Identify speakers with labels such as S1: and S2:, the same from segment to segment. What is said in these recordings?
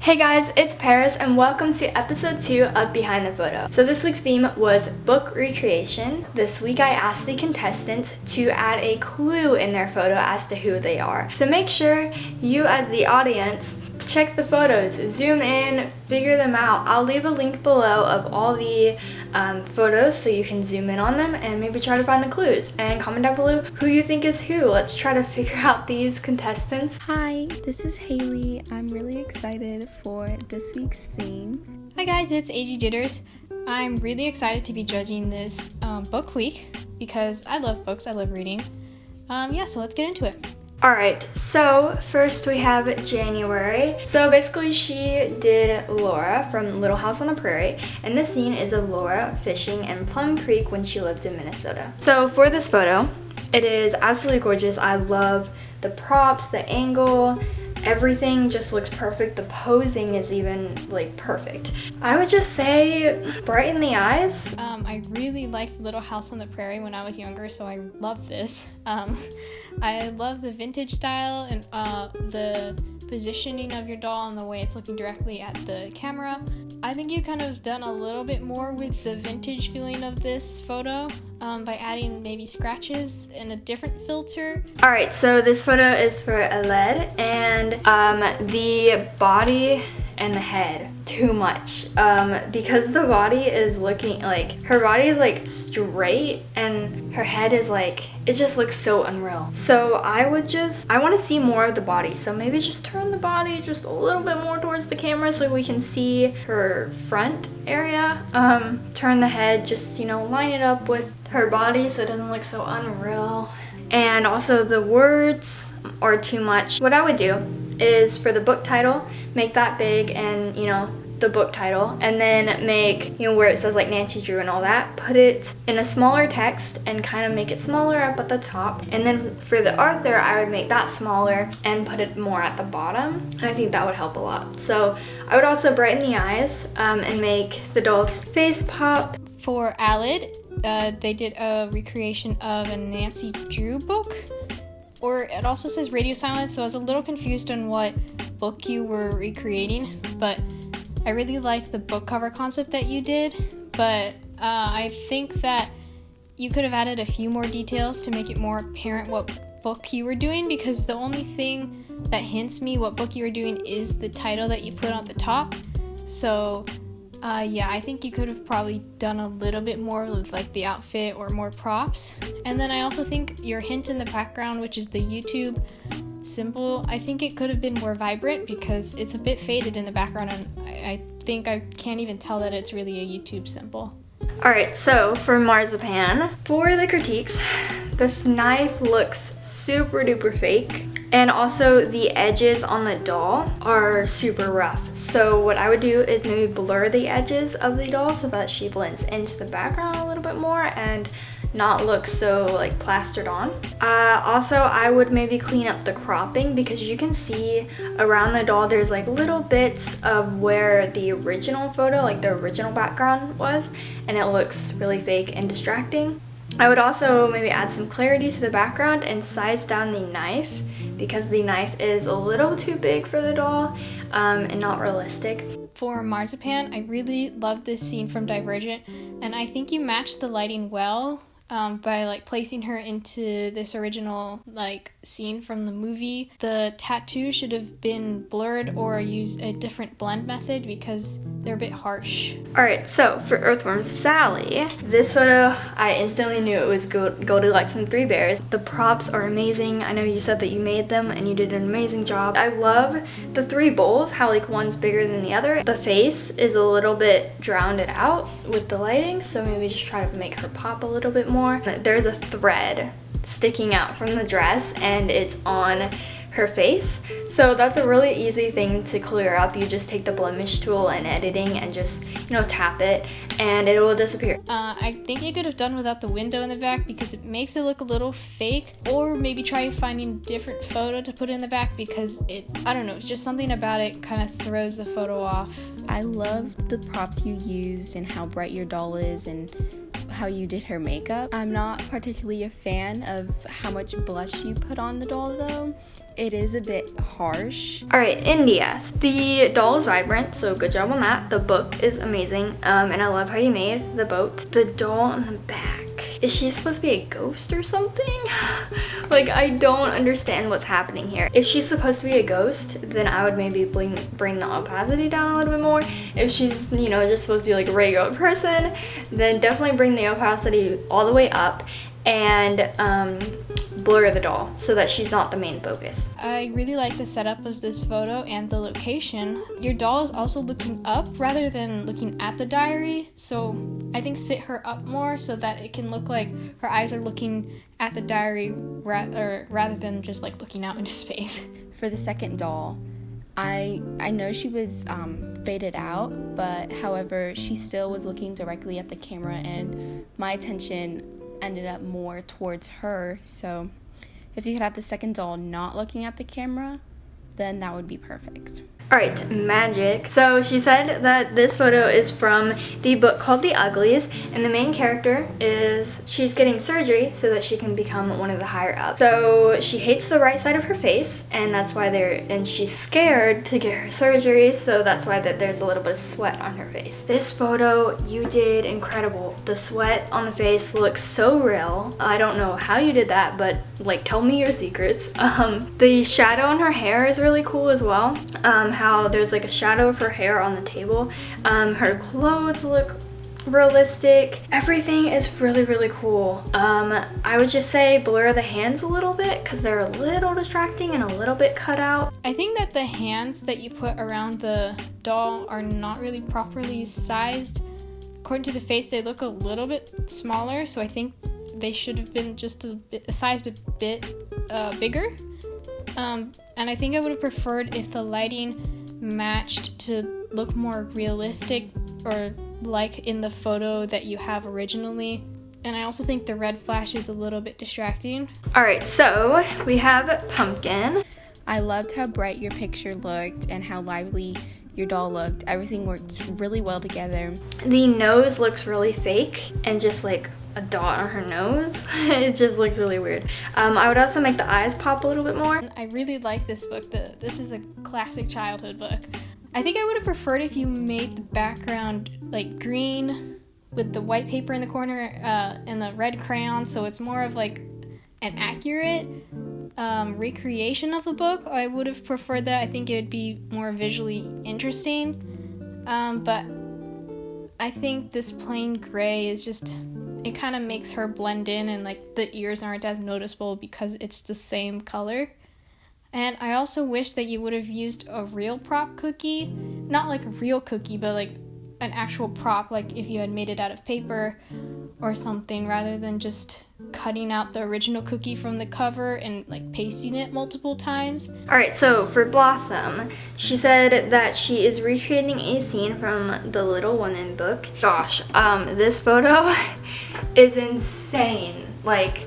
S1: Hey guys, it's Paris and welcome to episode 2 of Behind the Photo. So this week's theme was book recreation. This week I asked the contestants to add a clue in their photo as to who they are. So make sure you as the audience check the photos, zoom in, figure them out. I'll leave a link below of all the photos so you can zoom in on them and maybe try to find the clues. And comment down below who you think is who. Let's try to figure out these contestants.
S2: Hi, this is Haley. I'm really excited for this week's theme.
S3: Hi guys, it's AGTube. I'm really excited to be judging this book week because I love books, I love reading. So let's get into it.
S1: Alright, so first we have January. So basically she did Laura from Little House on the Prairie, and this scene is of Laura fishing in Plum Creek when she lived in Minnesota. So for this photo, it is absolutely gorgeous. I love the props, the angle, everything just looks perfect. The posing is even like perfect. I would just say brighten the eyes.
S3: I really liked Little House on the Prairie when I was younger, so I love this. I love the vintage style and the positioning of your doll and the way it's looking directly at the camera. I think you kind of done a little bit more with the vintage feeling of this photo by adding maybe scratches and a different filter.
S1: Alright, so this photo is for Aled, and the body and the head, too much. Because the body is looking like, her body is like straight and her head is like, it just looks so unreal. So I want to see more of the body. So maybe just turn the body just a little bit more towards the camera so we can see her front area. Turn the head, just, line it up with her body so it doesn't look so unreal. And also the words are too much. What I would do is for the book title, make that big and, the book title, and then make, where it says like Nancy Drew and all that, put it in a smaller text and kind of make it smaller up at the top. And then for the Arthur, I would make that smaller and put it more at the bottom. And I think that would help a lot. So I would also brighten the eyes and make the doll's face pop.
S3: For Aled, they did a recreation of a Nancy Drew book. Or it also says Radio Silence, so I was a little confused on what book you were recreating, but I really like the book cover concept that you did, but I think that you could have added a few more details to make it more apparent what book you were doing, because the only thing that hints me what book you were doing is the title that you put on the top. So I think you could have probably done a little bit more with like the outfit or more props. And then I also think your hint in the background, which is the YouTube symbol, I think it could have been more vibrant because it's a bit faded in the background, and I think I can't even tell that it's really a YouTube symbol.
S1: Alright, so for Marzipan, for the critiques, this knife looks super duper fake. And also the edges on the doll are super rough. So what I would do is maybe blur the edges of the doll so that she blends into the background a little bit more and not look so like plastered on. Also, I would maybe clean up the cropping, because you can see around the doll there's like little bits of where the original photo, like the original background was, and it looks really fake and distracting. I would also maybe add some clarity to the background and size down the knife, because the knife is a little too big for the doll and not realistic.
S3: For Marzipan, I really love this scene from Divergent, and I think you matched the lighting well by like placing her into this original like scene from the movie. The tattoo should have been blurred or used a different blend method because they're a bit harsh.
S1: Alright, so for Earthworm Sally, this photo, I instantly knew it was Goldilocks and Three Bears. The props are amazing. I know you said that you made them and you did an amazing job. I love the three bowls, how like one's bigger than the other. The face is a little bit drowned out with the lighting, so maybe just try to make her pop a little bit more. There's a thread sticking out from the dress and it's on her face, so that's a really easy thing to clear up. You just take the blemish tool and editing and just tap it and it will disappear.
S3: I think you could have done without the window in the back because it makes it look a little fake, or maybe try finding a different photo to put in the back because I don't know, it's just something about it kind of throws the photo off.
S2: I loved the props you used and how bright your doll is and how you did her makeup. I'm not particularly a fan of how much blush you put on the doll though. it is a bit harsh.
S1: All right, Indias. The doll is vibrant, so good job on that. The book is amazing, and I love how you made the boat. The doll in the back. Is she supposed to be a ghost or something? Like, I don't understand what's happening here. If she's supposed to be a ghost, then I would maybe bring the opacity down a little bit more. If she's, you know, just supposed to be like a regular person, then definitely bring the opacity all the way up and blur the doll so that she's not the main focus.
S3: I really like the setup of this photo and the location. Your doll is also looking up rather than looking at the diary, so I think sit her up more so that it can look like her eyes are looking at the diary rather than just like looking out into space.
S2: For the second doll, I know she was faded out, but however, she still was looking directly at the camera, and my attention ended up more towards her. So if you could have the second doll not looking at the camera, then that would be perfect.
S1: All right, magic. So she said that this photo is from the book called The Uglies, and the main character is, she's getting surgery so that she can become one of the higher ups. So she hates the right side of her face, and that's why and she's scared to get her surgery, so that's why there's a little bit of sweat on her face. This photo, you did incredible. The sweat on the face looks so real. I don't know how you did that, but like, tell me your secrets. The shadow in her hair is really cool as well. How there's like a shadow of her hair on the table. Her clothes look realistic. Everything is really, really cool. I would just say blur the hands a little bit because they're a little distracting and a little bit cut out.
S3: I think that the hands that you put around the doll are not really properly sized. According to the face, they look a little bit smaller, so I think they should have been just sized a bit bigger. And I think I would have preferred if the lighting matched to look more realistic or like in the photo that you have originally. And I also think the red flash is a little bit distracting.
S1: All right, so we have Pumpkin.
S2: I loved how bright your picture looked and how lively your doll looked. Everything worked really well together.
S1: The nose looks really fake and just like a dot on her nose. It just looks really weird. I would also make the eyes pop a little bit more.
S3: I really like this book. This is a classic childhood book. I think I would have preferred if you made the background like green with the white paper in the corner and the red crayon, so it's more of like an accurate recreation of the book. I would have preferred that. I think it would be more visually interesting. But I think this plain gray is just, it kind of makes her blend in, and like the ears aren't as noticeable because it's the same color. And I also wish that you would have used a real prop cookie, not like a real cookie, but like an actual prop, like if you had made it out of paper or something, rather than just cutting out the original cookie from the cover and like pasting it multiple times.
S1: All right, so for Blossom, she said that she is recreating a scene from the Little Women book. Gosh, this photo is insane. Like,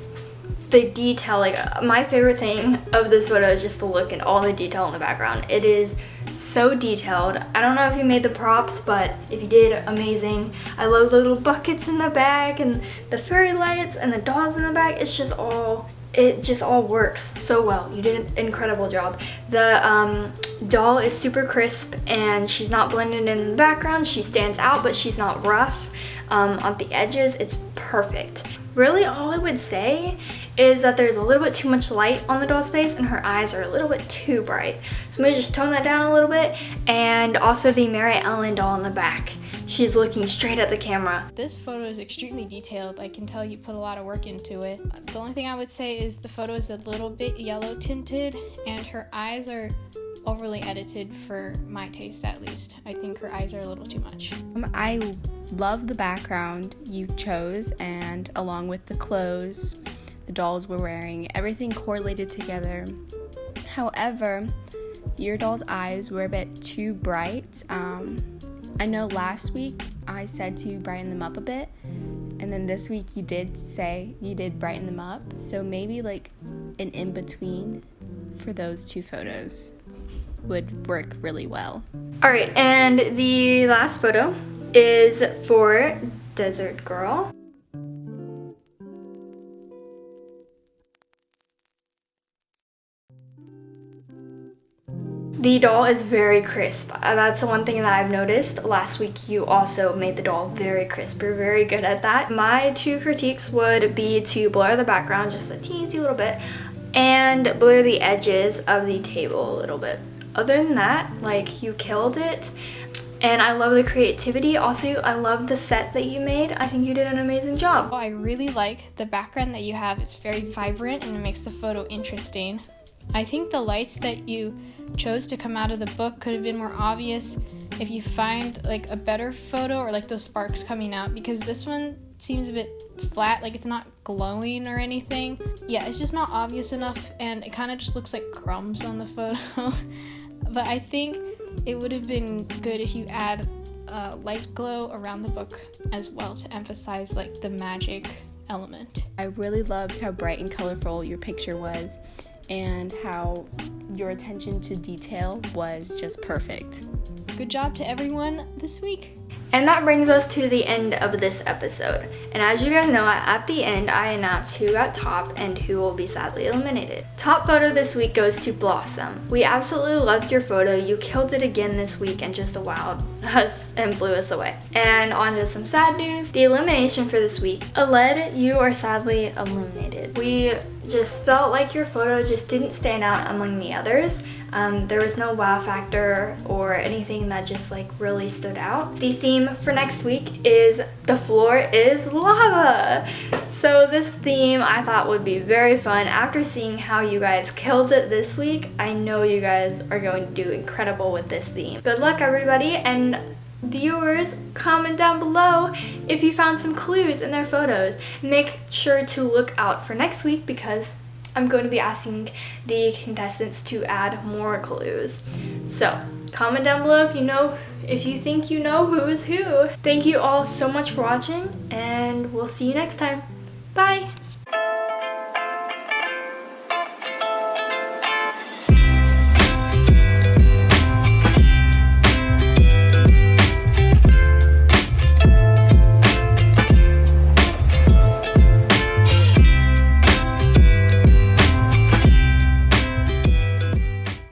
S1: the detail, like my favorite thing of this photo is just the look and all the detail in the background. It is so detailed. I don't know if you made the props, but if you did, amazing. I love the little buckets in the back and the fairy lights and the dolls in the back. It just all works so well. You did an incredible job. The doll is super crisp and she's not blended in the background. She stands out, but she's not rough on the edges. It's perfect. Really, all I would say is that there's a little bit too much light on the doll's face and her eyes are a little bit too bright. So maybe just tone that down a little bit. And also the Mary Ellen doll in the back. She's looking straight at the camera.
S3: This photo is extremely detailed. I can tell you put a lot of work into it. The only thing I would say is the photo is a little bit yellow tinted and her eyes are overly edited for my taste, at least. I think her eyes are a little too much.
S2: I love the background you chose, and along with the clothes the dolls were wearing, everything correlated together. However, your doll's eyes were a bit too bright. I know last week I said to brighten them up a bit, and then this week you did say you did brighten them up, so maybe like an in-between for those two photos would work really well.
S1: All right, and the last photo is for Desert Girl. The doll is very crisp. That's the one thing that I've noticed. Last week you also made the doll very crisp. You're very good at that. My 2 critiques would be to blur the background just a teensy little bit and blur the edges of the table a little bit. Other than that, like, you killed it. And I love the creativity. Also, I love the set that you made. I think you did an amazing job.
S3: Oh, I really like the background that you have. It's very vibrant and it makes the photo interesting. I think the lights that you chose to come out of the book could have been more obvious if you find like a better photo, or like those sparks coming out, because this one seems a bit flat, like it's not glowing or anything. Yeah, it's just not obvious enough, and it kind of just looks like crumbs on the photo. But I think it would have been good if you add light glow around the book as well to emphasize like the magic element.
S2: I really loved how bright and colorful your picture was, and how your attention to detail was just perfect.
S3: Good job to everyone this week.
S1: And that brings us to the end of this episode. And as you guys know, at the end, I announce who got top and who will be sadly eliminated. Top photo this week goes to Blossom. We absolutely loved your photo. You killed it again this week and just wowed us and blew us away. And on to some sad news. The elimination for this week. Aled, you are sadly eliminated. We just felt like your photo just didn't stand out among the others. There was no wow factor or anything that just like really stood out. The theme for next week is the floor is lava. So this theme I thought would be very fun. After seeing how you guys killed it this week, I know you guys are going to do incredible with this theme. Good luck everybody, and viewers, comment down below if you found some clues in their photos. Make sure to look out for next week because I'm going to be asking the contestants to add more clues. So comment down below if you think you know who is who. Thank you all so much for watching, and we'll see you next time. Bye!